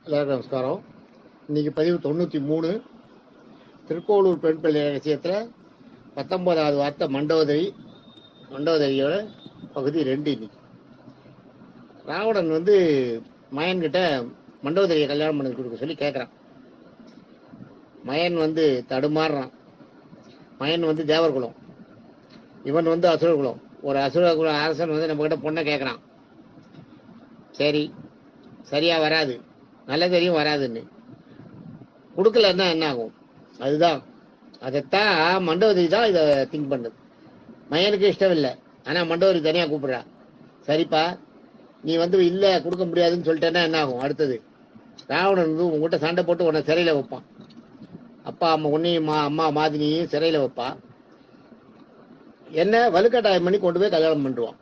எல்லாருக்கும் நமஸ்காரம். இன்னைக்கு பதிவு 93. திருக்கோளூர் பெண் பிள்ளை ரகசியத்தில் 19வது வார்த்தை மண்டோதரியோட பகுதி 2. இன்னைக்கு ராவணன் மயன்கிட்ட மண்டோதரியை கல்யாணம் பண்ணி கொடுக்க சொல்லி கேட்குறான். மயன் தடுமாறுறான். மயன் தேவர்குலம், இவன் அசுரகுலம். ஒரு அசுரகுல அரசன் நம்ம கிட்ட பொண்ணை கேட்குறான். சரியா வராது, நல்லதறியும் வராதுன்னு கொடுக்கலன்னா என்ன ஆகும்? அதுதான், அதைத்தான் மண்டோதரி தான் இதை திங்க் பண்ணுது. மயனுக்கு இஷ்டம் இல்லை, ஆனால் மண்டோதரி தனியாக கூப்பிடுறா. சரிப்பா, நீ இல்லை கொடுக்க முடியாதுன்னு சொல்லிட்டேன்னா என்ன ஆகும்? அடுத்தது ராவணன் உங்ககிட்ட சண்டை போட்டு உன்னை சிறையில் வைப்பான். அப்பா அம்மா உன்னையும் அம்மா மாதினியும் சிறையில் வைப்பா. என்ன வலுக்கட்டாயம் பண்ணி கொண்டு போய் கல்யாணம் பண்ணுவான்.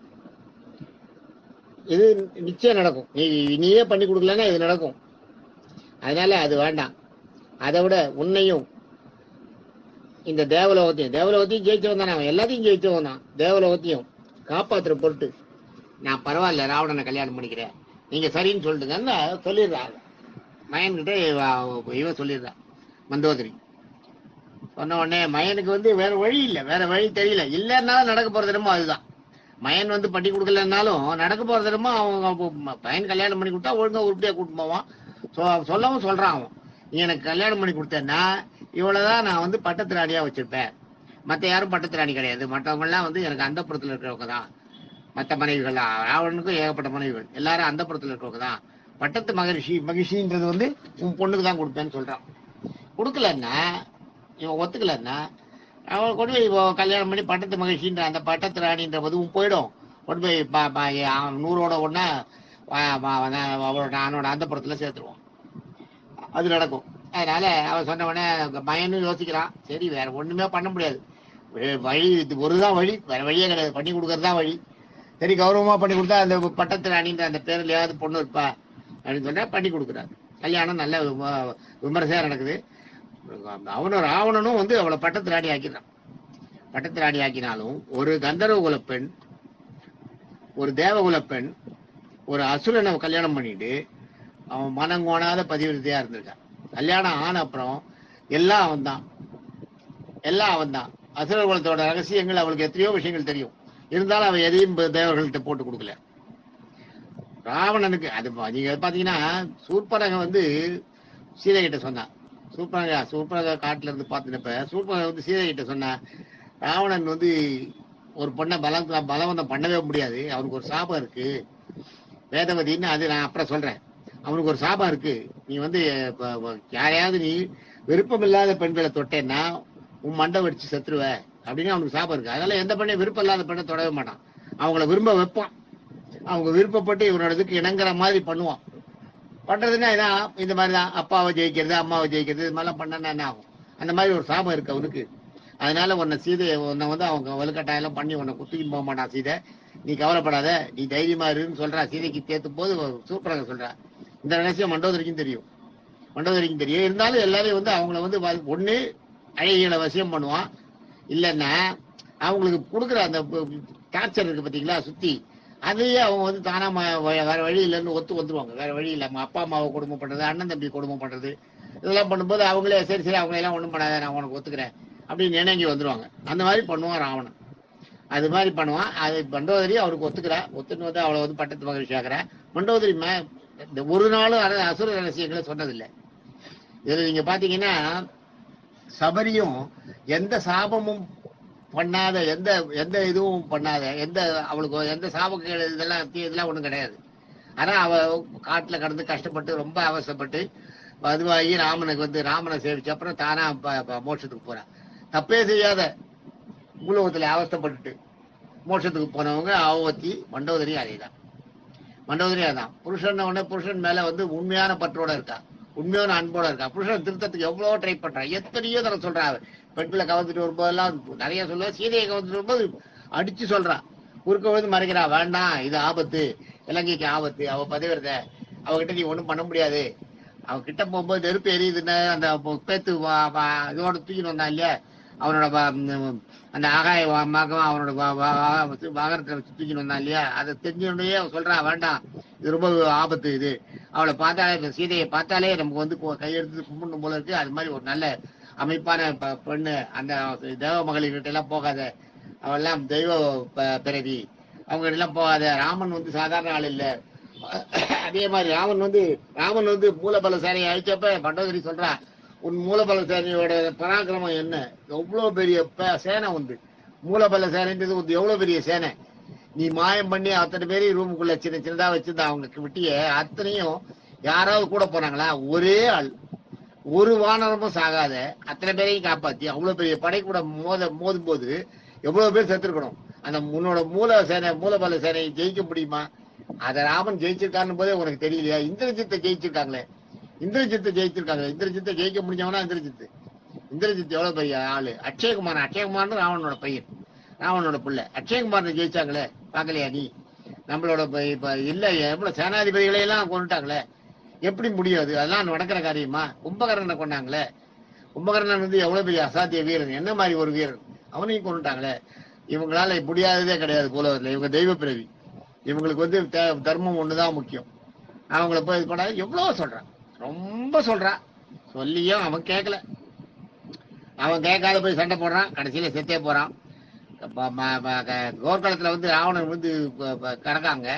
இது நிச்சயம் நடக்கும். நீயே பண்ணி கொடுக்கலன்னா இது நடக்கும். அதனால அது வேண்டாம். அதை விட உன்னையும் இந்த தேவலோகத்தையும் ஜெயிச்சவன் தானே. அவன் எல்லாத்தையும் ஜெயிச்சவன் தான். தேவலோகத்தையும் காப்பாற்றுற பொருட்டு நான் பரவாயில்ல ராவணனை கல்யாணம் பண்ணிக்கிறேன், நீங்க சரின்னு சொல்லிட்டுங்கன்னு சொல்லிடுறாங்க. மயன்கிட்ட இவன் சொல்லிடுறான் மண்டோதரி. சொன்ன உடனே மயனுக்கு வேற வழி இல்லை, வேற வழி தெரியல. இல்லைன்னாலும் நடக்க போறது என்னமோ அதுதான். மயன் பண்ணி கொடுக்கலன்னாலும் நடக்க போறது என்னமோ அவங்க பையன் கல்யாணம் பண்ணி கொடுத்தா ஒழுங்கா உருப்படியா கூட்டு போவான். சொல்லவும் சொல்றான் அவன், நீ எனக்கு கல்யாணம் பண்ணி கொடுத்தேன்னா இவ்வளவுதான் நான் பட்டத்து ராணியா வச்சிருப்பேன். மற்ற யாரும் பட்டத்து ராணி கிடையாது. மற்றவங்க எல்லாம் எனக்கு அந்த புறத்துல இருக்கிறவங்க தான். மற்ற மனைவிகள் ராவணனுக்கும் ஏகப்பட்ட மனைவிகள், எல்லாரும் அந்த புறத்துல இருக்கிறவங்க தான். பட்டத்து மகிழ்ச்சின்றது உன் பொண்ணுக்கு தான் கொடுப்பேன்னு சொல்றான். கொடுக்கலன்னா, இவன் ஒத்துக்கலன்னா அவன் கொண்டு போய் கல்யாணம் பண்ணி பட்டத்து மகிழ்ச்சின்ற அந்த பட்டத்து ராணின்ற போதும் போயிடும். கொண்டு போய் 100ஓட ஒன்னா அவனோட அந்த புறத்துல சேர்த்துருவான். அது நடக்கும். அதனால அவன் சொன்ன உடனே மயனும் யோசிக்கிறான். சரி, வேற ஒண்ணுமே பண்ண முடியாது, வழி ஒருதான் வழி, வேற வழியே கிடையாது, பண்ணி கொடுக்கறதுதான் வழி. சரி, கௌரவமா பண்ணி கொடுத்தா அந்த பட்டத்து ராணின்ற அந்த பேர்லயாவது பொண்ணு இருப்பா அப்படின்னு சொன்னா பண்ணி கொடுக்குறாரு. கல்யாணம் நல்ல விமர்சையா நடக்குது. அவனும் ராவணனும் அவளை பட்டத்து ராணி ஆக்கிடுறான். பட்டத்து ராணி ஆக்கினாலும் ஒரு கந்தர்வ குலப்பெண், ஒரு தேவகுல பெண், ஒரு அசுரனை கல்யாணம் பண்ணிட்டு அவன் மனங்கோணாத பதிவிரதையா இருந்திருக்கான். கல்யாணம் ஆன அப்புறம் எல்லாம் அவன் தான். அசுர குலத்தோட ரகசியங்கள் அவளுக்கு எத்தனையோ விஷயங்கள் தெரியும். இருந்தாலும் அவன் எதையும் தேவர்கள்ட்ட போட்டு கொடுக்கல. ராவணனுக்கு அது நீங்க பாத்தீங்கன்னா, சூர்பனக சீதை கிட்ட சொன்னான். சூர்பனக காட்டுல இருந்து பார்த்துனப்ப சூர்பனக சீதை கிட்ட சொன்ன, ராவணன் ஒரு பொண்ணை பலவந்தம் பண்ணவே முடியாது, அவனுக்கு ஒரு சாபம் இருக்கு வேதவதின்னு. அது நான் அப்புறம் சொல்றேன். அவனுக்கு ஒரு சாபம் இருக்கு. நீ யாரையாவது நீ விருப்பம் இல்லாத பெண்களை தொட்டேன்னா உன் மண்டை வெடிச்சு செத்துருவ அப்படின்னு அவனுக்கு சாபம் இருக்கு. அதனால எந்த பெண்ணையும் விருப்பம் இல்லாத பெண்ணை தொடவே மாட்டான். அவங்கள விரும்ப வைப்பான். அவங்க விருப்பப்பட்டு இவனோட இதுக்கு இணங்குற மாதிரி பண்ணுவான். பண்றதுன்னா இதான், இந்த மாதிரிதான் அப்பாவை ஜெயிக்கிறது, அம்மாவை ஜெயிக்கிறது, இது மாதிரிலாம் பண்ணா என்ன ஆகும்? அந்த மாதிரி ஒரு சாபம் இருக்கு அவனுக்கு. அதனால உன்னை அவங்க வலுக்கட்டாயெல்லாம் பண்ணி உன்னை குத்திக்கிட்டு போக மாட்டான். சீதை, நீ கவலைப்படாத, நீ தைரியமா இருன்னு சொல்றா. சீதைக்கு தேத்தும் போது சூப்பராக சொல்றா. இந்த ரகசியம் மண்டோதரிக்கும் தெரியும். இருந்தாலும் எல்லாரையும் அவங்கள ஒண்ணு அழகிகளை வசியம் பண்ணுவான், இல்லைன்னா அவங்களுக்கு கொடுக்குற அந்த டார்ச்சர் இருக்கு பாத்தீங்களா சுத்தி, அதையே அவங்க தானா வேற வழி இல்லைன்னு வந்துருவாங்க. வேற வழி இல்லை, அப்பா அம்மாவை குடும்பம் பண்றது, அண்ணன் தம்பி குடும்பம் பண்றது, இதெல்லாம் பண்ணும்போது அவங்களே சரி அவங்க எல்லாம் ஒண்ணும் பண்ணாத, நான் உனக்கு ஒத்துக்கிறேன் அப்படின்னு நினைங்கி வந்துருவாங்க. அந்த மாதிரி பண்ணுவான் ராவணன். அது மாதிரி பண்ணுவான். அது மண்டோதரி அவருக்கு ஒத்துன்னு அவளை பட்டத்து மகிழ்ச்சி ஆகிற. மண்டோதரி இந்த ஒரு நாளும் அசுர ரகசியங்களை சொன்னதில்லை. இதுல நீங்க பாத்தீங்கன்னா, சபரியும் எந்த சாபமும் பண்ணாத, எந்த இதுவும் பண்ணாத, அவளுக்கு எந்த சாபங்கள் இதெல்லாம் ஒண்ணும் கிடையாது. ஆனா அவ காட்டுல கடந்து கஷ்டப்பட்டு ரொம்ப அவசரப்பட்டு அதுவாகி ராமனை சேவிச்ச அப்புறம் தானா மோட்சத்துக்கு போறா. தப்பே செய்யாத பூலோகத்துல அவஸ்தப்பட்டுட்டு மோட்சத்துக்கு போனவங்க அவவத்தி மண்டோதரி. அதேதான் மண்டோதரி. அதான் புருஷன் மேல உண்மையான பற்றோட இருக்கா, உண்மையான அன்போட இருக்கா. புருஷன் திருத்தத்துக்கு எவ்வளவு ட்ரை பண்றா, எத்தனையோ தர சொல்றா. பெண்களை கவர்ந்துட்டு வரும்போதெல்லாம் நிறைய சொல்லுவா. சீதையை கவர்ந்துட்டு வரும்போது அடிச்சு சொல்றா, குறுக்க மறைக்கிறா. வேண்டாம், இது ஆபத்து, இலங்கைக்கு ஆபத்து, அவ பதிவிரத, அவகிட்ட நீ ஒண்ணும் பண்ண முடியாது. அவகிட்ட போகும்போது நெருப்பு எரியுதுன்னு அந்த பேத்து இதோட தூக்கிட்டு வந்தான் இல்லையா, அவனோட அந்த ஆகாய மகம் அவனோட வாகனத்தை வச்சு தூக்கிட்டு வந்தான் இல்லையா, அதை தெரிஞ்சோடனே அவன் சொல்றான், வேண்டாம், இது ரொம்ப ஆபத்து, இது அவளை பார்த்தாலே, இந்த சீதையை பார்த்தாலே நமக்கு வந்து கையெடுத்து கும்பிடணும் போல இருக்கு. அது மாதிரி ஒரு நல்ல அமைப்பான பெண்ணு. அந்த தேவ மகளிர்கிட்ட எல்லாம் போகாத, அவெல்லாம் தெய்வ பிறவி, அவங்க எல்லாம் போகாத. ராமன் வந்து சாதாரண ஆள் இல்ல. அதே மாதிரி ராமன் வந்து மூலபல சேனையை அழிச்சப்ப பண்டோதரி சொல்றா, உன் மூலபல சேனையோட பராக்கிரமம் என்ன, எவ்வளவு பெரிய சேனை உண்டு. மூலபல சேனைன்றது வந்து எவ்வளவு பெரிய சேனை. நீ மாயம் பண்ணி அத்தனை பேரையும் ரூமுக்குள்ள சின்னதா வச்சிருந்தா அவங்க விட்டிய அத்தனையும் யாராவது கூட போனாங்களா? ஒரே ஆள், ஒரு வானரமும் சாகாத அத்தனை பேரையும் காப்பாத்தி அவ்வளவு பெரிய படை கூட மோதும் போது எவ்வளவு பேர் செத்துருக்கணும். அந்த உன்னோட மூலபல சேனையை ஜெயிக்க முடியுமா? அத ராமன் ஜெயிச்சிருக்கான்னு போதே உனக்கு தெரியலையா? இந்திரஜித்தை ஜெயிச்சிருக்காங்களே, இந்திரஜித்தை ஜெயிக்க முடிஞ்சவனா இந்திரஜித் எவ்வளவு பெரிய ஆளு. அக்ஷயகுமார்னு ராவனோட பையன், ராவனோட பிள்ளை. அக்ஷயகுமார் ஜெயிச்சாங்களே, பாக்கலையா நீ? நம்மளோட இப்ப இல்ல எவ்வளவு சேனாதிபதிகளை எல்லாம் கொண்டுட்டாங்களே, எப்படி முடியாது? அதெல்லாம் நடக்கிற காரியமா? கும்பகர்ணனை கொண்டாங்களே, கும்பகர்ணன் வந்து எவ்வளவு பெரிய அசாத்திய வீரன், என்ன மாதிரி ஒரு வீரன், அவனையும் கொண்டுட்டாங்களே. இவங்களால முடியாததே கிடையாது போல வரல. இவங்க தெய்வ பிறவி, இவங்களுக்கு வந்து தர்மம் ஒண்ணுதான் முக்கியம். அவங்கள போய் இது பண்ண எவ்வளவு சொல்றான், ரொம்ப சொல்றான். சொல்லியும் அவன் கேட்கல. அவன் கேட்காத போய் சண்டை போடுறான், கடைசியில செத்தே போறான். போர்க்களத்துல வந்து ராவணன் வந்து கிடக்காங்க.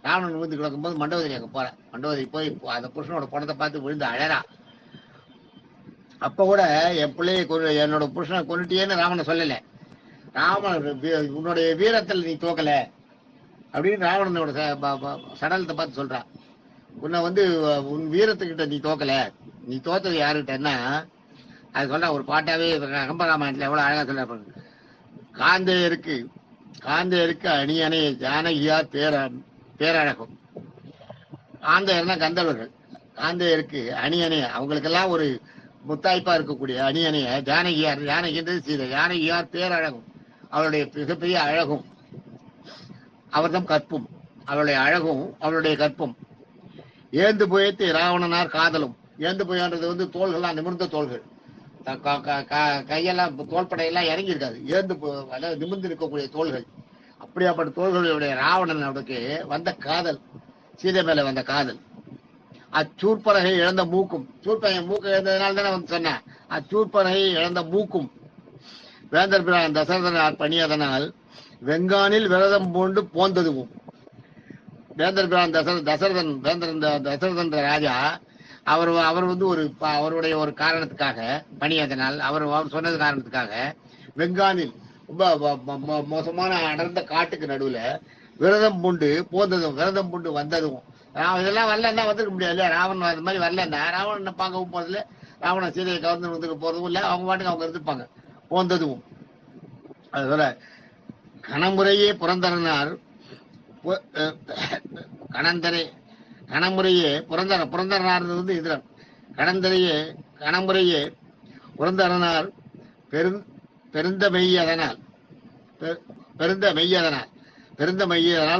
ராவணன் வந்து கிடக்கும்போது மண்டோதரி அங்க போற. மண்டோதரி போய் அந்த புருஷனோட பணத்தை பார்த்து விழுந்து அழறா. அப்ப கூட என் பிள்ளைய என்னோட புருஷனை கொண்டுட்டியேன்னு ராவணன் சொல்லல. ராவணன் உன்னுடைய வீரத்தில் நீ தோக்கல அப்படின்னு ராவணனோட சடலத்தை பார்த்து சொல்றான். உன்னை வந்து உன் வீரத்துக்கிட்ட நீ தோக்கல, நீ தோத்தது யாருக்கிட்டன்னா அது சொல்ற ஒரு பாட்டாவே கம்பராமாயணத்துல எவ்வளவு அழகா சொல்ற. காந்தையருக்கு அணியணை ஜானகியார் பேரழகும். காந்தையர்னா கந்தவர்கள். காந்தையருக்கு அணியணை, அவங்களுக்கெல்லாம் ஒரு முத்தாய்ப்பா இருக்கக்கூடிய அணியணைய ஜானகின்றது சீதை. ஜானகியார் பேரழகும், அவளுடைய மிகப்பெரிய அழகும், அவர்தம் கற்பும், அவளுடைய அழகும் அவளுடைய கற்பும். ஏந்து புயத்து ராவணனார் காதலும். ஏந்து புயன்றது வந்து தோள்கள்லாம் நிமிர்ந்த தோள்கள், கையெல்லாம் தோள்படையெல்லாம் இறங்கி இருக்காது, ஏந்து நிமிர்ந்து இருக்கக்கூடிய தோள்கள். அப்படியாப்பட்ட தோள்களுடைய ராவணனுக்கு வந்த காதல், சீதை மேல வந்த காதல். அச்சூர்பலகை இழந்த மூக்கும், சூர்பகை மூக்கு இழந்ததுனால தானே வந்து சொன்னேன். அச்சூர்பலகை இழந்த மூக்கும் வேந்தர் பிரான் தசரதனார் பணியதனால் வெங்கானில் விரதம் பூண்டு போந்ததுவும். வேந்தர் பிரான் தசரதன் ராஜா அவர் வந்து அவருடைய ஒரு காரணத்துக்காக பணியதனால் அவர் சொன்னது காரணத்துக்காக வெங்கானில் ரொம்ப மோசமான அடர்ந்த காட்டுக்கு நடுவுல விரதம் பூண்டு போந்ததும், விரதம் பூண்டு வந்ததும். இதெல்லாம் வரலன்னா வந்துருக்க முடியாது இல்லையா? ராவணன் அது மாதிரி வரலன்னா ராவணனை பார்க்கவும் போறதில்ல, ராவண சீதையை கவர்ந்து வந்துக்க போறதும் இல்லை, அவங்க பாட்டுக்கு அவங்க இருந்துப்பாங்க. போந்ததும் அதுபோல கணமுறையே புரந்தரனார் கணமுறையே புரந்தரனார் வந்து இந்திரன். கணமுறையே புரந்தரனார் பெருந்த மெய்யதனால்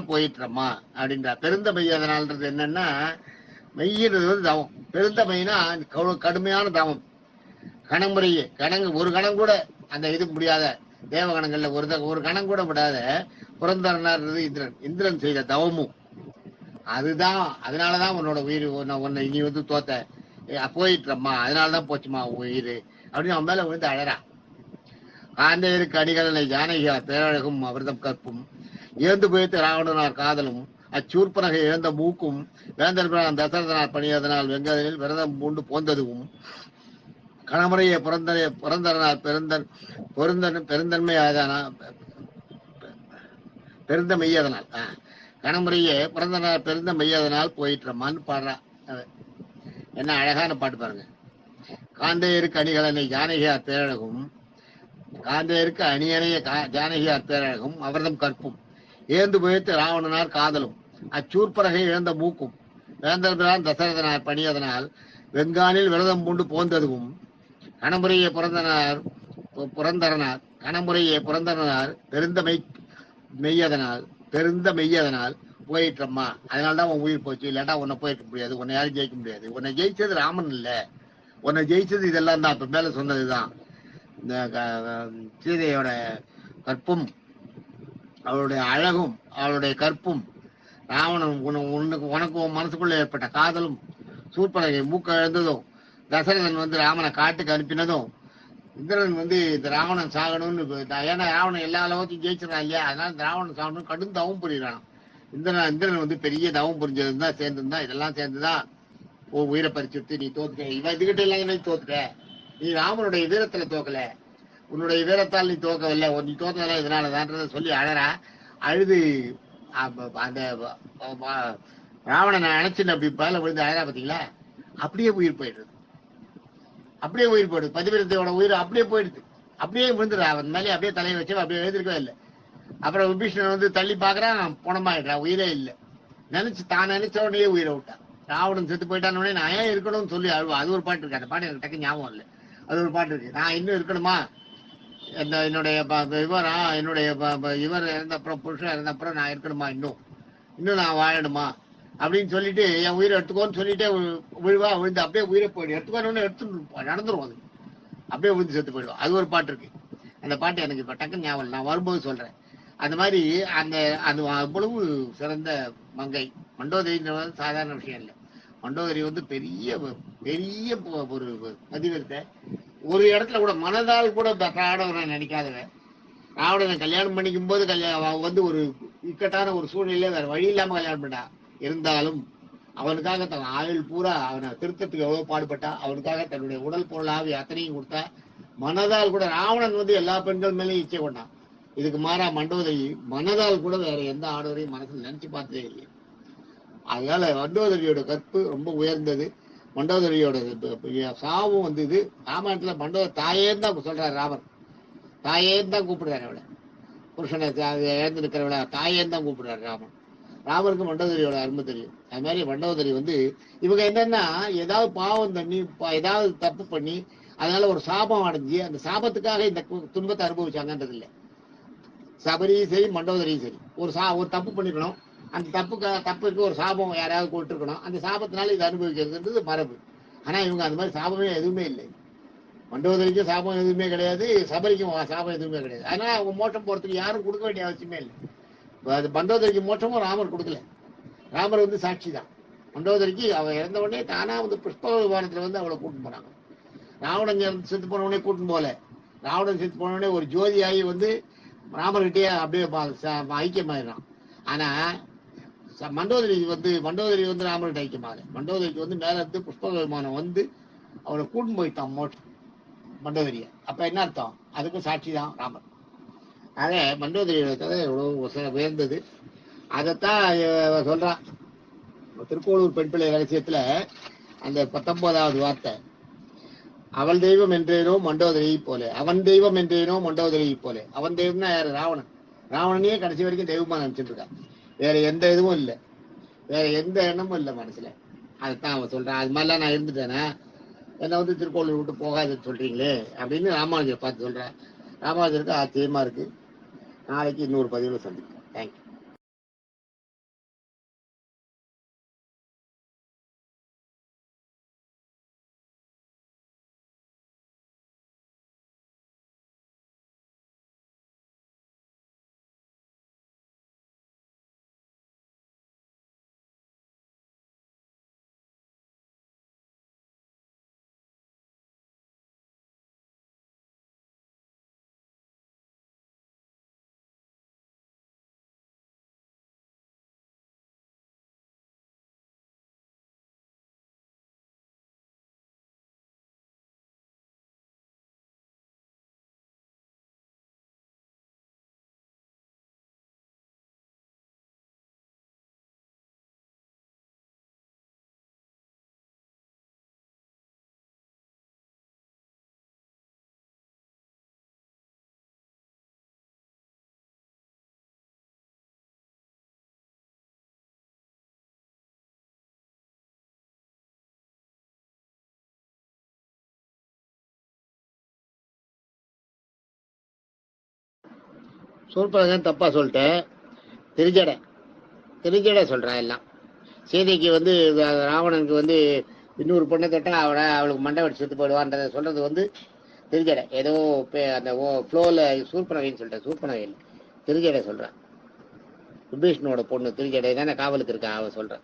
போயிட்டுறம்மா அப்படின்றார். பெருந்த மெய்யதனால்ன்றது என்னன்னா, மெய்யிறது வந்து தவம். பெருந்த மெய்னா கடுமையான தவம். கணமுறையே ஒரு கணம் கூட அந்த இது முடியாத தேவகணங்கள்ல ஒரு கணம் கூட விடாத புரந்தரனார் இந்திரன் செய்த தவமும் அதுதான். அதனாலதான் உன்னோட உயிர், உன்னை நீ வந்து தோத்த போயிட்டுறம்மா, அதனாலதான் போச்சுமா உயிர் அப்படின்னு அவன் மேல விழுந்து அழறா. காந்தையருக்கு அணிகளை ஜானகியார் பேரழகும் அவர்தம் கற்பும் ஏந்து புயத்து ராவணனார் காதலும் அச்சூர்பனகை இழந்த மூக்கும் வேந்தர் பிரான் தசரதனார் பணியதனால் வெங்கதனில் விரதம் பூண்டு போந்ததுவும் கணமுறையை புரந்தரனார் பெருந்த மெய்யதனால் கணமுறையே புரந்தரனார் பெருந்த மெய்யதனால் போயிட்டுறமான்னு பாடுறா. என்ன அழகான பாட்டு பாருங்க. காந்தையருக்கு அணிகளை ஜானகியார் பேரழகும், காந்தையருக்கு அணியணைய ஜானகியார் பேரழகும் அவர்தம் கற்பும் ஏந்து புயத்து ராவணனார் காதலும் அச்சூர்பலகை இழந்த மூக்கும் வேந்தர் பிரான் தசரதனார் பணியதனால் வெங்கானில் விரதம் பூண்டு போந்ததுவும் கணமுறையே புரந்தரனார் பெருந்த மெய்யதனால் போயிட்டம்மா, அதனாலதான் உன் உயிர் போச்சு, இல்லாட்டா உன்னை போயிட்டு முடியாது, உன்னை யாரும் ஜெயிக்க முடியாது. உன்னை ஜெயிச்சது ராமன் இல்ல, உன்னை ஜெயிச்சது இதெல்லாம் தான். இப்ப மேல சொன்னதுதான். இந்த சீதையோட கற்பும் அவளுடைய அழகும் அவளுடைய கற்பும் ராவணன் உனக்கு உன் மனசுக்குள்ள ஏற்பட்ட காதலும் சூர்பனகை மூக்க எழுந்ததும் தசரதன் வந்து ராமனை காட்டுக்கு அனுப்பினதும் இந்திரன் வந்து இந்த ராவணன் சாகணும்னு ஏன்னா ராவணன் எல்லா அளவுக்கும் ஜெயிச்சிடறான் இல்லையா, அதனால இந்த ராவணன் சாகணும் கடும் தவம் புரிகிறான். இந்திரன் வந்து பெரிய தவம் புரிஞ்சதுதான் சேர்ந்துதான் இதெல்லாம் சேர்ந்துதான் உயிரை பறிச்சுட்டு நீ தோத்துட்ட. இவன் இதுகிட்ட எல்லாம் தோத்துட்ட, நீ ராமனுடைய வீரத்துல தோக்கல, உன்னுடைய வீரத்தால் நீ தோக்கவில்லை, நீ தோத்ததெல்லாம் இதனாலதான்றத சொல்லி அழறா. அழுது அந்த ராவணனை அணைச்சுன்னு அப்படி பால விழுந்து அழகா பாத்தீங்களா, அப்படியே உயிர் போயிடுது. அப்படியே உயிர் போயிடுது. பதிவிரத்தையோட உயிர் அப்படியே போயிடுது. அப்படியே விழுந்துடுறா அவன் மேலே, அப்படியே தலையை வச்சு அப்படியே எழுதிருக்கவே இல்லை. அப்புறம் விபீஷணன் வந்து தள்ளி பாக்குறான், பணமாயிடுறான், உயிரே இல்லை. தான் நினைச்ச உடனே உயிரை விட்டான். ராவணன் செத்து போயிட்டான் உடனே நான் ஏன் இருக்கணும்னு சொல்லி அழுவா. அது ஒரு பாட்டு இருக்கு, அந்த பாட்டு எனக்கு டக்கு ஞாபகம் இல்லை. அது ஒரு பாட்டு இருக்கு, நான் இன்னும் இருக்கணுமா, என்னுடைய இவர் இறந்த அப்புறம் புருஷன் இறந்த அப்புறம் நான் இருக்கணுமா, இன்னும் நான் வாழணுமா அப்படின்னு சொல்லிட்டு என் உயிரை எடுத்துக்கோன்னு சொல்லிட்டே விழுந்து அப்படியே உயிரை போயிடும். எடுத்துக்கோன்னு எடுத்து நடந்துரும், அது அப்படியே விழுந்து செத்து போயிடும். அது ஒரு பாட்டு இருக்கு. அந்த பாட்டு எனக்கு இப்ப டக்குன்னு ஞாபகம், நான் வரும்போது சொல்றேன். அந்த மாதிரி அது அவ்வளவு சிறந்த மங்கை மண்டோதரின்றது சாதாரண விஷயம் இல்லை. மண்டோதரி வந்து பெரிய பெரிய ஒரு பதிவிரத்தை. ஒரு இடத்துல கூட மனதால் கூட ராவணனை நினைக்காதவன். ராவணனை கல்யாணம் பண்ணிக்கும் போது வந்து ஒரு இக்கட்டான ஒரு சூழ்நிலையில வேற வழி இல்லாம கல்யாணம் பண்ணா. இருந்தாலும் அவனுக்காக தன் ஆயுள் பூரா அவனை திருத்தத்துக்கு எவ்வளவு பாடுபட்டா, அவனுக்காக தன்னுடைய உடல் பொருளாவி அத்தனையும் கொடுத்தா. மனதால் கூட ராவணன் வந்து எல்லா பெண்கள் மேலேயும் இச்சை கொண்டான். இதுக்கு மாறா மண்டோதரி மனதால் கூட வேற எந்த ஆடவரையும் மனசுல நினைச்சு பார்த்ததே இல்லை. அதனால மண்டோதரியோட கற்பு ரொம்ப உயர்ந்தது. மண்டோதரியோட சாவும் வந்து இது ராமாயணத்துல மண்டோதரி தாயேன்னு தான் சொல்றாரு ராமர். தாயேன்னு தான் கூப்பிடுறாரு அவளை, புருஷனை இழந்து நிற்கிறவளை தாயேன்னு தான் கூப்பிடுறாரு ராமன். ராமருக்கு மண்டோதரியோட அருமை தெரியும். அது மாதிரி மண்டோதரி வந்து இவங்க என்னன்னா ஏதாவது பாவம் தண்ணி ஏதாவது தப்பு பண்ணி அதனால ஒரு சாபம் அடைஞ்சு அந்த சாபத்துக்காக இந்த துன்பத்தை அனுபவிச்சாங்கன்றது இல்லை. சபரியும் சரி மண்டோதரியும் சரி ஒரு தப்பு பண்ணிக்கணும், அந்த தப்புக்கு ஒரு சாபம் யாராவது கொடுத்துருக்கணும், அந்த சாபத்தினால இது அனுபவிக்கிறதுன்றது மரபு. ஆனா இவங்க அந்த மாதிரி சாபமே எதுவுமே இல்லை. மண்டோதரிக்கும் சாபம் எதுவுமே கிடையாது, சபரிக்கும் சாபம் எதுவுமே கிடையாது. ஆனா அவங்க மோட்சம் போறதுக்கு யாரும் கொடுக்க வேண்டிய அவசியமே இல்லை. மண்டோதரிக்கு மோட்சமும் ராமர் கொடுக்கல. ராமர் வந்து சாட்சி தான். மண்டோதரிக்கு அவ இறந்த உடனே தானா வந்து புஷ்ப விமானத்துல வந்து அவளை கூட்டின்னு போனாங்க. ராவணன் செத்து போன உடனே கூட்டின்னு போல. ராவணன் செத்து போன உடனே ஒரு ஜோதியாகி வந்து ராமர்கிட்டயே அப்படியே ஐக்கியமாயிடுறான். ஆனா மண்டோதரி வந்து ராமர்கிட்ட ஐக்கியமாகல. மண்டோதரிக்கு வந்து மேல இருந்து புஷ்ப விமானம் வந்து அவளை கூட்டின்னு போயிட்டான் மோட்சம் மண்டோதரிய. அப்ப என்ன அர்த்தம், அதுக்கும் சாட்சி தான் ராமர். ஆக மண்டோதரியோட கதை எவ்வளவு உயர்ந்தது. அதைத்தான் சொல்றான் திருக்கோளூர் பெண் பிள்ளை ரகசியத்துல அந்த 19வது வார்த்தை. அவள் தெய்வம் என்றேனோ மண்டோதரியை போல, அவன் தெய்வம் என்றேனோ மண்டோதரியை போல. அவன் தெய்வம்னா யாரு, ராவணன். ராவணனையே கடைசி வரைக்கும் தெய்வமா நினைச்சிட்டு இருக்கான். வேற எந்த இதுவும் இல்லை, வேற எந்த எண்ணமும் இல்லை மனசுல. அதைத்தான் அவன் சொல்றான். அது மாதிரிலாம் நான் இருந்துட்டேனா என்ன வந்து திருக்கோளூர் விட்டு போகாதுன்னு சொல்றீங்களே அப்படின்னு ராமானுஜரை பார்த்து சொல்றேன். ராமானுஜருக்கு ஆச்சரியமா இருக்கு. நாளைக்கு இன்னொரு பதிவில் சந்திப்போம். தேங்க்யூ. சூர்பனகன் தப்பா சொல்லிட்டேன். தெரிஞ்சட சொல்றான் எல்லாம். சீதைக்கு வந்து ராவணனுக்கு வந்து இன்னொரு பொண்ணை தொட்டா அவளுக்கு மண்டை வச்சு செத்து போயிடுவான்றத சொல்றது வந்து தெரிஞ்சட. ஏதோ அந்த ஃப்ளோல சூர்பனகைன்னு சொல்லிட்டேன், சூர்பனகை தெரிஞ்சட சொல்றான். விபீஷ்ணோட பொண்ணு திருச்சடை தானே காவலுக்கு இருக்கா, அவ சொல்றேன்.